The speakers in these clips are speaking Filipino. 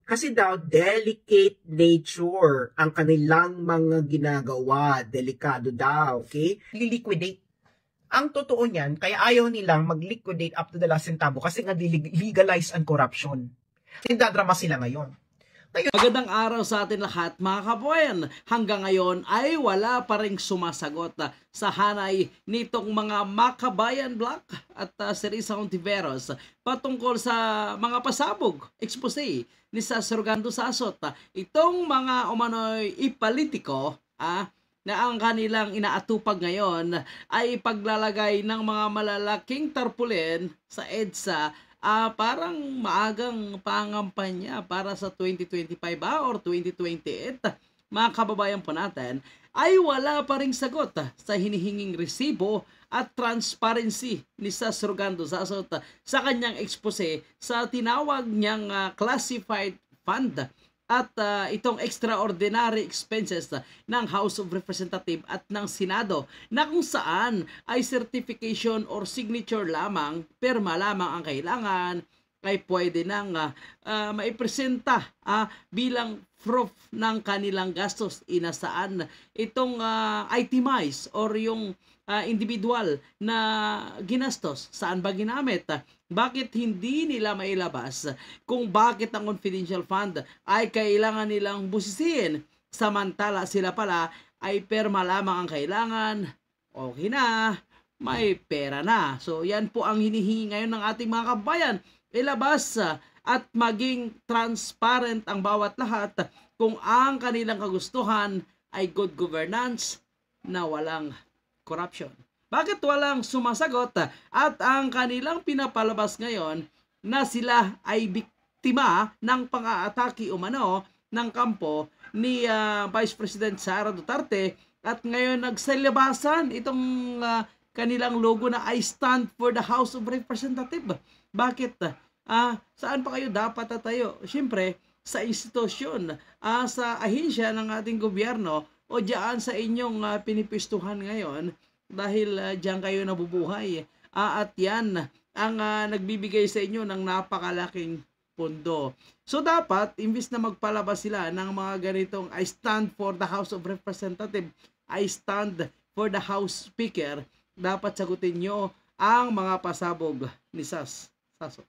Kasi daw, delicate nature ang kanilang mga ginagawa. Delikado daw, okay? Liliquidate. Ang totoo niyan, kaya ayaw nilang mag-liquidate up to the last centavo kasi nga legalize ang corruption. Sindadrama sila ngayon. Magandang araw sa atin lahat mga kababayan. Hanggang ngayon ay wala pa ring sumasagot sa hanay nitong mga Makabayan Black at Serisa Ontiveros patungkol sa mga pasabog, expose ni Surgando Sasot. Itong mga umano'y ipolitiko na ang kanilang inaatupag ngayon ay paglalagay ng mga malalaking tarpaulin sa EDSA parang maagang pangampanya para sa 2025 or 2028, mga kababayan po natin, ay wala pa ring sagot sa hinihinging resibo at transparency ni Surgando Sasot sa kanyang expose sa tinawag niyang classified fund at itong extraordinary expenses ng House of Representatives at ng Senado na kung saan ay certification or signature lamang, perma lamang ang kailangan, ay pwede nang maipresenta bilang proof ng kanilang gastos inasaan itong itemize or yung individual na ginastos, saan ba ginamit, bakit hindi nila mailabas kung bakit ang confidential fund ay kailangan nilang busisiin samantala sila pala ay perma lamang ang kailangan, okay na, may pera na. So yan po ang hinihingi ngayon ng ating mga kabayan, ilabas at maging transparent ang bawat lahat kung ang kanilang kagustuhan ay good governance na walang corruption. Bakit walang sumasagot at ang kanilang pinapalabas ngayon na sila ay biktima ng pang-aatake umano ng kampo ni Vice President Sara Duterte at ngayon nagsalibasan itong kanilang logo na I stand for the House of Representatives. Bakit? Saan pa kayo dapat tatayo? Siyempre, sa institusyon, sa ahensya ng ating gobyerno o diyan sa inyong pinipistuhan ngayon dahil diyan kayo nabubuhay. At yan ang nagbibigay sa inyo ng napakalaking pondo. So dapat, imbis na magpalabas sila ng mga ganitong I stand for the House of Representatives, I stand for the House Speaker, dapat sagutin nyo ang mga pasabog ni Sasot.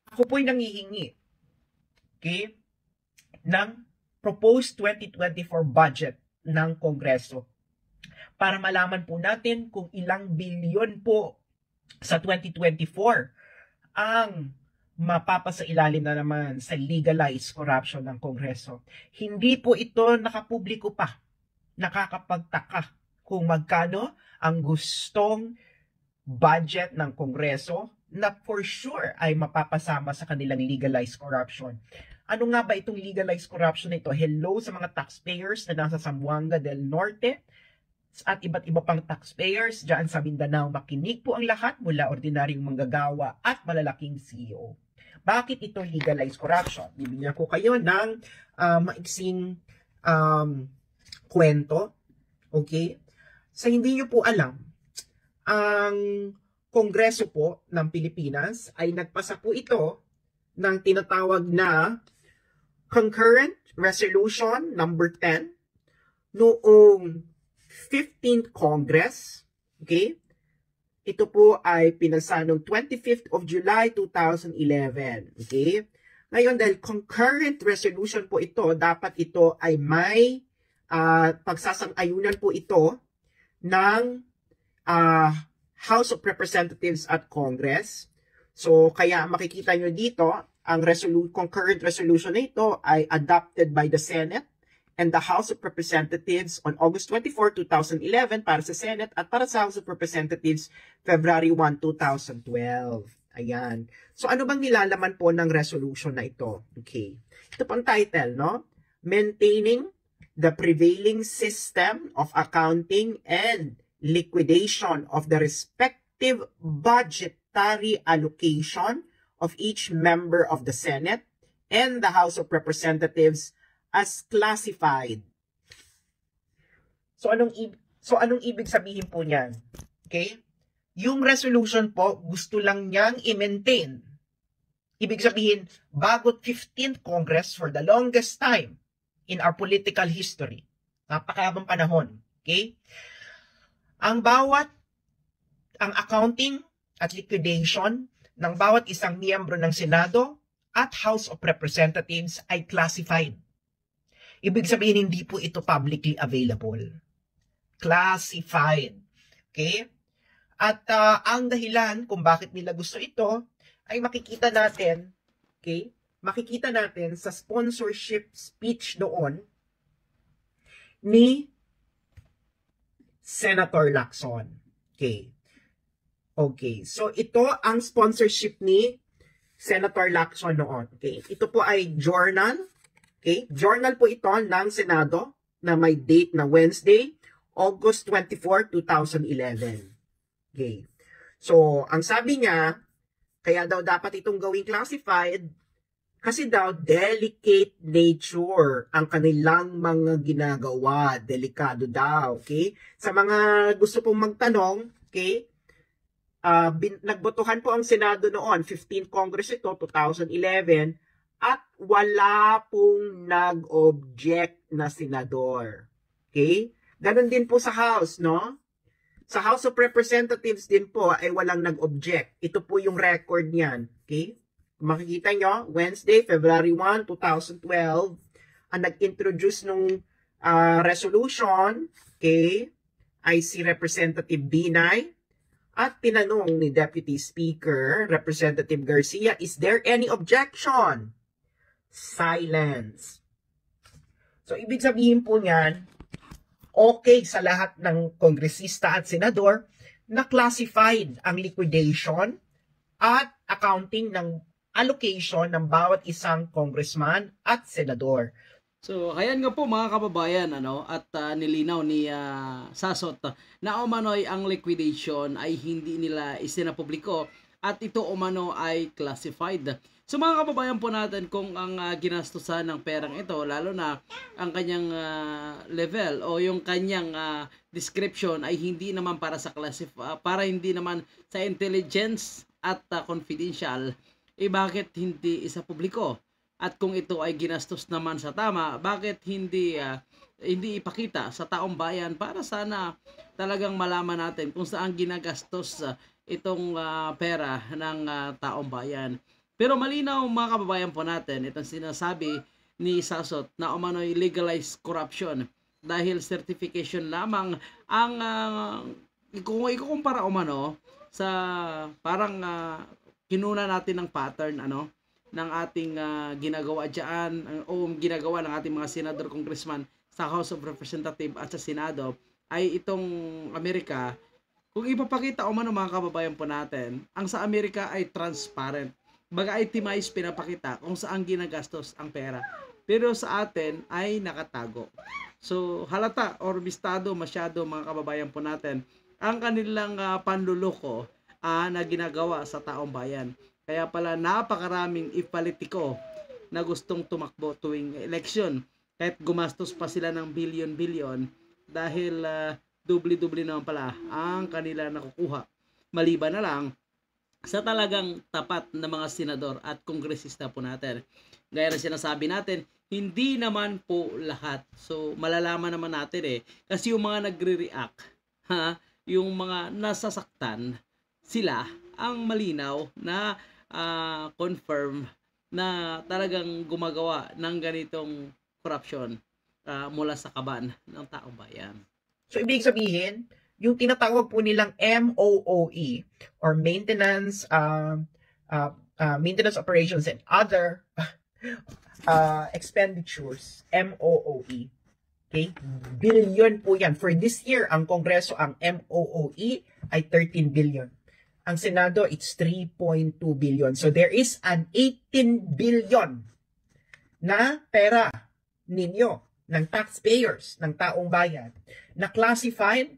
Ako po'y nangihingi, okay, ng proposed 2024 budget ng Kongreso para malaman po natin kung ilang bilyon po sa 2024 ang mapapasailalim na naman sa legalized corruption ng Kongreso. Hindi po ito nakapubliko pa. Nakakapagtaka kung magkano ang gustong budget ng Kongreso na for sure ay mapapasama sa kanilang legalized corruption. Ano nga ba itong legalized corruption na ito? Hello sa mga taxpayers na nasa Zamboanga del Norte at iba't iba pang taxpayers dyan sa Mindanao. Makinig po ang lahat mula ordinaryong manggagawa at malalaking CEO. Bakit ito legalized corruption? Bibigyan ko kayo ng maiksing kwento. Okay? Sa hindi nyo po alam, ang Kongreso po ng Pilipinas ay nagpasa po ito ng tinatawag na Concurrent Resolution number 10 noong 15th Congress. Okay? Ito po ay pinasa noong 25th of July 2011. Okay? Ngayon, dahil concurrent resolution po ito, dapat ito ay may pagsasang-ayunan po ito ng House of Representatives at Congress. So, kaya makikita nyo dito, ang concurrent resolution na ito ay adopted by the Senate and the House of Representatives on August 24, 2011 para sa Senate at para sa House of Representatives February 1, 2012. Ayan. So, ano bang nilalaman po ng resolution na ito? Okay. Ito po ang title, no? Maintaining the prevailing system of accounting and liquidation of the respective budgetary allocation of each member of the Senate and the House of Representatives as classified. So anong ibig sabihin po niyan? Okay? Yung resolution po, gusto lang niyang i-maintain Ibig sabihin, bago 15th Congress for the longest time in our political history. Napakahabang panahon. Okay? Ang accounting at liquidation ng bawat isang miyembro ng Senado at House of Representatives ay classified. Ibig sabihin, hindi po ito publicly available. Classified. Okay? At ang dahilan kung bakit nila gusto ito ay makikita natin, okay? Makikita natin sa sponsorship speech doon ni Senator Lacson. Okay. Okay. So ito ang sponsorship ni Senator Lacson noon. Okay. Ito po ay journal. Okay. Journal po ito ng Senado na may date na Wednesday, August 24, 2011. Okay. So, ang sabi niya, kaya daw dapat itong gawing classified kasi daw delicate nature ang kanilang mga ginagawa. Delikado daw. Okay? Sa mga gusto pong magtanong, okay, nagbotohan po ang Senado noon, 15th Congress ito, 2011, at wala pong nag-object na senador. Okay? Ganon din po sa House, no? Sa House of Representatives din po ay walang nag-object. Ito po yung record niyan. Okay? Makikita nyo, Wednesday, February 1, 2012, ang nag-introduce nung resolution, okay, ay si Representative Binay, at tinanong ni Deputy Speaker, Representative Garcia, is there any objection? Silence. So, ibig sabihin po niyan, okay sa lahat ng kongresista at senador na classified ang liquidation at accounting ng allocation ng bawat isang congressman at senador. So, ayan nga po mga kababayan, at nilinaw ni Sasot na umano'y ang liquidation ay hindi nila isinapubliko at ito umano ay classified. So mga kababayan po natin, kung ang ginastusan ng perang ito, lalo na ang kanyang level o yung kanyang description ay hindi naman para sa para hindi naman sa intelligence at confidential, bakit hindi isa publiko? At kung ito ay ginastos naman sa tama, bakit hindi ipakita sa taong bayan para sana talagang malaman natin kung saan ginagastos itong pera ng taong bayan. Pero malinaw mga kababayan po natin, itong sinasabi ni Sasot na umano'y legalized corruption dahil certification lamang ang kung ikukumpara umano sa parang kinuna natin ng pattern ng ating ginagawa diyan o ginagawa ng ating mga senador, congressman sa House of Representatives at sa Senado ay itong Amerika. Kung ipapakita umano mga kababayan po natin, ang sa Amerika ay transparent. Baga itemize pinapakita kung saan ginagastos ang pera. Pero sa atin ay nakatago. So halata or bistado masyado mga kababayan po natin ang kanilang panluloko na ginagawa sa taong bayan. Kaya pala napakaraming ipolitiko na gustong tumakbo tuwing election. Kahit gumastos pa sila ng bilyon-bilyon dahil dubli-dubli naman pala ang kanila nakukuha. Maliban na lang sa talagang tapat na mga senador at kongresista po natin. Gaya na sinasabi natin, hindi naman po lahat. So, malalaman naman natin kasi yung mga nagre-react, yung mga nasasaktan, sila ang malinaw na confirm na talagang gumagawa ng ganitong corruption mula sa kaban ng taong bayan. So, ibig sabihin, yung tinatawag po nilang MOOE or Maintenance Operations and Other Expenditures, MOOE. Okay? Billion po yan. For this year, ang Kongreso, ang MOOE ay 13 billion. Ang Senado, it's 3.2 billion. So there is an 18 billion na pera ninyo, ng taxpayers, ng taong bayan, na classified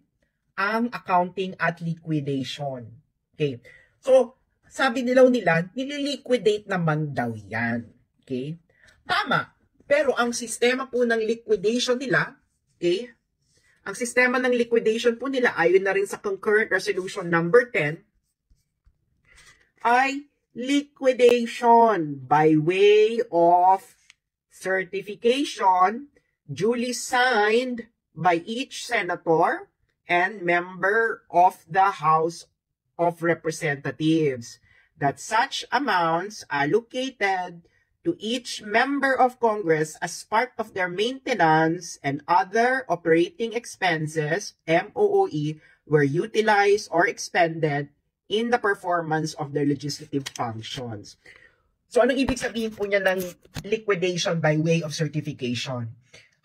ang accounting at liquidation. Okay. So, sabi nila nililiquidate naman daw yan. Okay. Tama. Pero ang sistema po ng liquidation nila, okay, ang sistema ng liquidation po nila, ayon na rin sa Concurrent Resolution number 10, ay liquidation by way of certification duly signed by each senator and member of the House of Representatives, that such amounts allocated to each member of Congress as part of their maintenance and other operating expenses, MOOE, were utilized or expended in the performance of their legislative functions. So, anong ibig sabihin po niya ng liquidation by way of certification?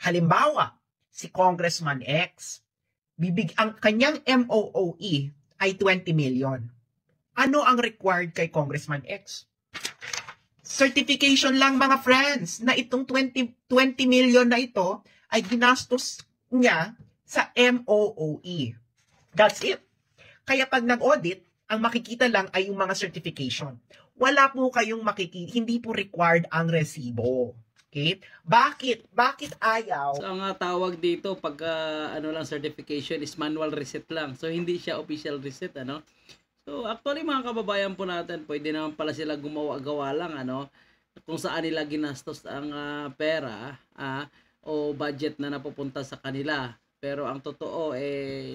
Halimbawa, si Congressman X, ang kanyang MOOE ay 20 million. Ano ang required kay Congressman X? Certification lang, mga friends, na itong 20 million na ito ay ginastos niya sa MOOE. That's it. Kaya pag nag-audit, ang makikita lang ay yung mga certification. Wala po kayong makikita, hindi po required ang resibo. Okay? Bakit? Bakit ayaw? So, ang tawag dito pag certification is manual receipt lang. So, hindi siya official receipt, ano? So, actually, mga kababayan po natin, pwede naman pala sila gumawa-gawa lang, kung saan nila ginastos ang pera o budget na napupunta sa kanila. Pero ang totoo,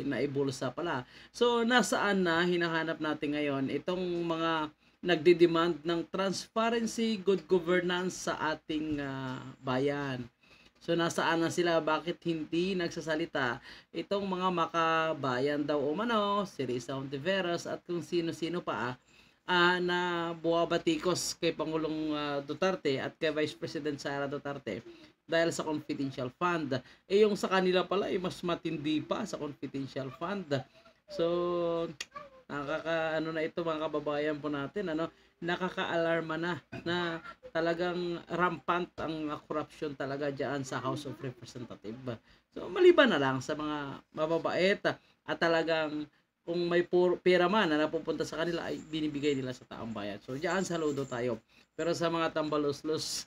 naibulsa pala. So, nasaan na hinahanap natin ngayon itong mga nagdidemand ng transparency, good governance sa ating bayan. So, nasaan na sila? Bakit hindi nagsasalita itong mga makabayan daw umano, si Risa Hontiveros at kung sino-sino pa na buwabatikos kay Pangulong Duterte at kay Vice President Sara Duterte dahil sa confidential fund. Yung sa kanila pala mas matindi pa sa confidential fund. So, nakakaano na ito mga kababayan po natin, nakaka-alarma na talagang rampant ang corruption talaga diyan sa House of Representatives. So, maliban na lang sa mga mababait at talagang kung may pera man na napupunta sa kanila ay binibigay nila sa taong bayan. So, diyan saludo tayo. Pero sa mga tambaluslos,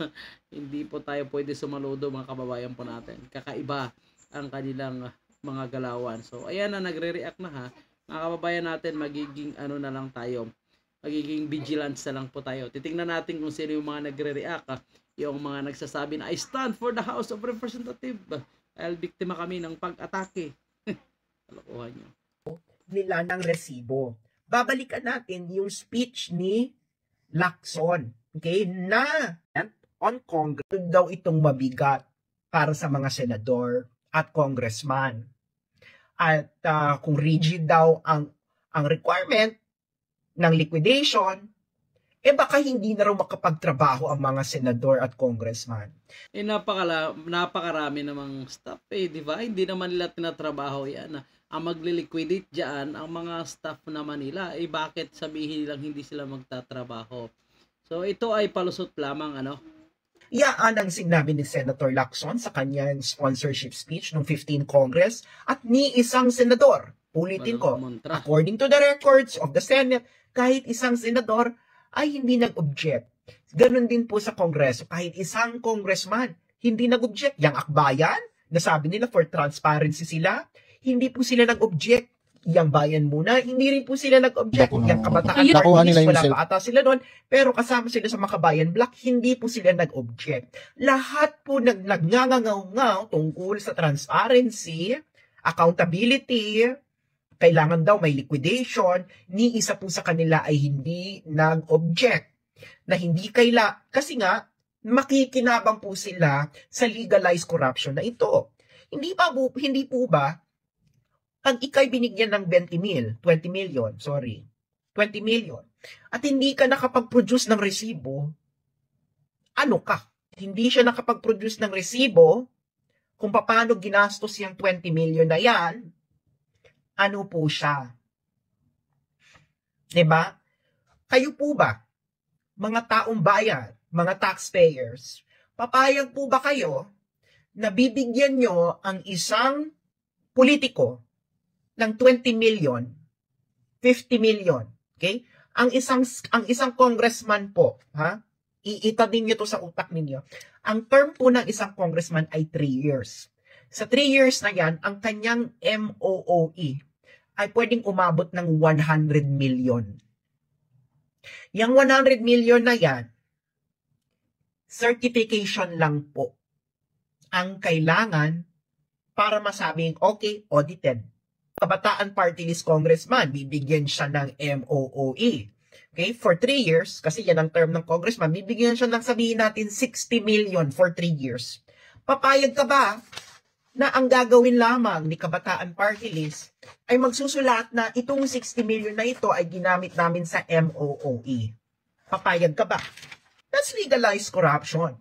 hindi po tayo pwede sumaludo mga kababayan po natin. Kakaiba ang kanilang mga galawan. So, ayan na, nagre-react na mga kababayan natin, magiging na lang tayo. Magiging vigilance na lang po tayo. Titingnan natin kung sino yung mga nagre-react. Yung mga nagsasabi na, I stand for the House of Representatives. Dahil biktima kami ng pag-atake. Kalokohan nyo. Nila ng resibo. Babalikan natin yung speech ni Lacson. Okay, na on Congress daw itong mabigat para sa mga senador at congressman. At kung rigid daw ang requirement ng liquidation, baka hindi na raw makapagtrabaho ang mga senador at congressman. Napakarami namang staff di ba? Hindi naman nila tinatrabaho yan. Ang magliliquidate diyan ang mga staff naman nila. Bakit sabihin nilang hindi sila magtatrabaho? So, ito ay palusot lamang, Iyaan ang sinabi ni Senator Lacson sa kanyang sponsorship speech noong 15 Congress at ni isang senador. Ulitin ko, according to the records of the Senate, kahit isang senador ay hindi nag-object. Ganon din po sa Kongreso, kahit isang congressman hindi nag-object. Yang akbayan, nasabi nila for transparency sila, hindi po sila nag-object. Yang bayan muna, hindi rin po sila nag-object. Yang kabataan parties, wala pa ata sila doon, pero kasama sila sa Makabayan Block, hindi po sila nag-object. Lahat po nagngangaw-ngaw tungkol sa transparency, accountability, kailangan daw may liquidation, ni isa po sa kanila ay hindi nag-object. Na hindi kasi nga, makikinabang po sila sa legalized corruption na ito. Hindi po ba, pag ikay binigyan ng 20 million, at hindi ka nakapag-produce ng resibo, ano ka? Hindi siya nakapag-produce ng resibo, kung paano ginastos yung 20 million na yan, ano po siya? Diba? Kayo po ba, mga taong bayan, mga taxpayers, papayag po ba kayo na bibigyan nyo ang isang politiko ng 20 million, 50 million, okay? Ang isang congressman po, iitanin niyo to sa utak ninyo. Ang term po ng isang congressman ay 3 years. Sa 3 years na yan, ang kanyang MOOE ay pwedeng umabot ng 100 million. Yung 100 million na yan, certification lang po ang kailangan para masabing, okay, audited. Kabataan Party List Congressman, bibigyan siya ng MOOE. Okay, for 3 years, kasi yan ang term ng congressman, bibigyan siya ng sabihin natin 60 million for 3 years. Papayag ka ba na ang gagawin lamang ni Kabataan Party List ay magsusulat na itong 60 million na ito ay ginamit namin sa MOOE? Papayag ka ba? That's legalized corruption.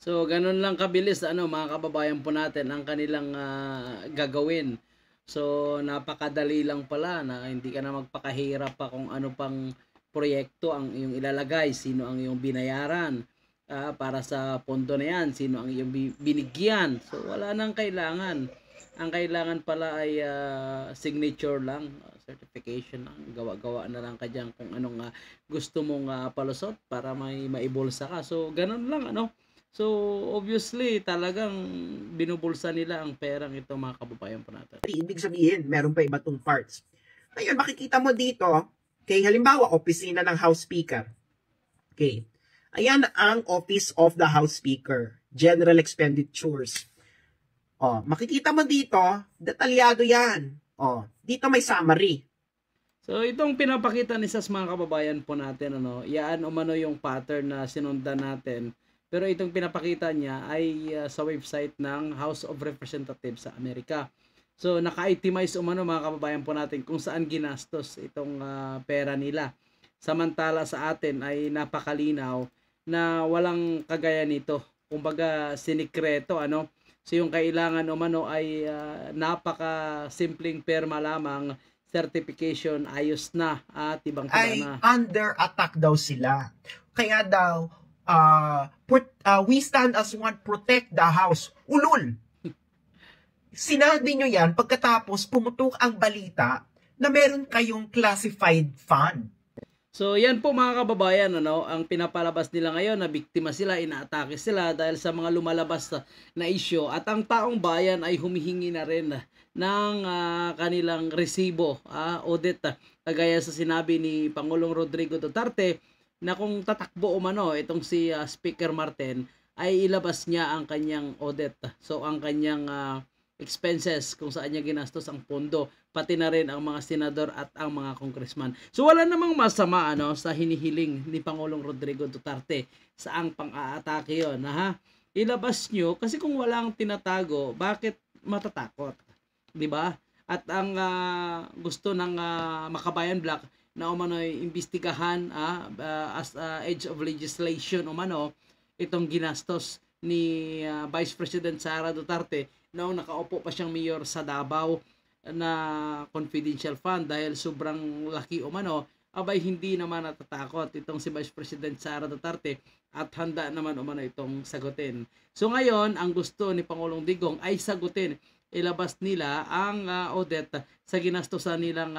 So, ganun lang kabilis, mga kababayan po natin, ang kanilang gagawin. So, napakadali lang pala na hindi ka na magpakahirap pa kung ano pang proyekto ang iyong ilalagay, sino ang iyong binayaran para sa pondo na yan, sino ang iyong binigyan. So, wala nang kailangan. Ang kailangan pala ay signature lang, certification lang, gawa-gawa na lang ka dyan kung anong gusto mong palusot para may maibulsa ka. So, ganun lang, So, obviously, talagang binubulsa nila ang perang ito, mga kababayan po natin. Ibig sabihin, meron pa iba tong parts. Ngayon, makikita mo dito, okay, halimbawa, opisina ng House Speaker. Okay. Ayan ang Office of the House Speaker. General Expenditures. Makikita mo dito, detalyado yan. Dito may summary. So, itong pinapakita ni Sas, mga kababayan po natin, yan umano yung pattern na sinundan natin. Pero itong pinapakita niya ay sa website ng House of Representatives sa Amerika. So, naka-itemize umano, mga kababayan po natin, kung saan ginastos itong pera nila. Samantala sa atin ay napakalinaw na walang kagaya nito. Kumbaga, sinikreto, So, yung kailangan umano ay napaka-simpleng perma lamang, certification, ayos na, tibang ay na. Under attack daw sila. Kaya daw, we stand as one, protect the house. Ulul! Sinabi nyo yan pagkatapos pumutok ang balita na meron kayong classified fund. So, yan po, mga kababayan, ang pinapalabas nila ngayon na biktima sila, inaatake sila dahil sa mga lumalabas na issue, at ang taong bayan ay humihingi na rin ng kanilang resibo, audit, kagaya sa sinabi ni Pangulong Rodrigo Duterte na kung tatakbo umano itong si Speaker Martin ay ilabas niya ang kanyang audit. So, ang kanyang expenses, kung saan niya ginastos ang pondo, pati na rin ang mga senador at ang mga congressman. So, wala namang masama sa hinihiling ni Pangulong Rodrigo Duterte sa ang pang-aatake yun. Ilabas nyo, kasi kung walang tinatago, bakit matatakot? Diba? At ang gusto ng Makabayan Black na umano'y imbestigahan as edge of legislation umano itong ginastos ni Vice President Sara Duterte noong nakaupo pa siyang mayor sa Davao na confidential fund dahil sobrang laki umano, abay hindi naman natatakot itong si Vice President Sara Duterte at handa naman umano itong sagutin. So ngayon, ang gusto ni Pangulong Digong ay sagutin, ilabas nila ang audit sa ginastosan nilang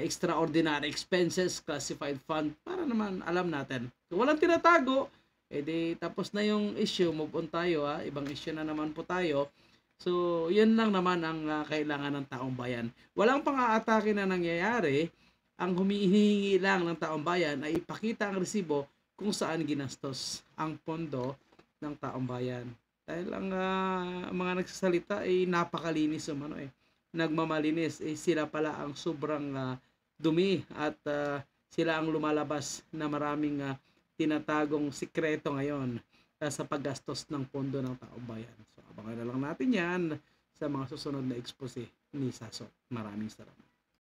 extraordinary expenses, classified fund, para naman alam natin. So, walang tinatago, edi tapos na yung issue, move on tayo, ibang issue na naman po tayo. So, yun lang naman ang kailangan ng taong bayan. Walang pang-aatake na nangyayari, ang humihingi lang ng taong bayan ay ipakita ang resibo kung saan ginastos ang pondo ng taong bayan. Dahil ang mga nagsasalita ay napakalinis umano nagmamalinis, sila pala ang sobrang dumi at sila ang lumalabas na maraming tinatagong sikreto ngayon sa paggastos ng pondo ng taong bayan. So, abangan na lang natin yan sa mga susunod na expose ni Saso. Maraming salamat.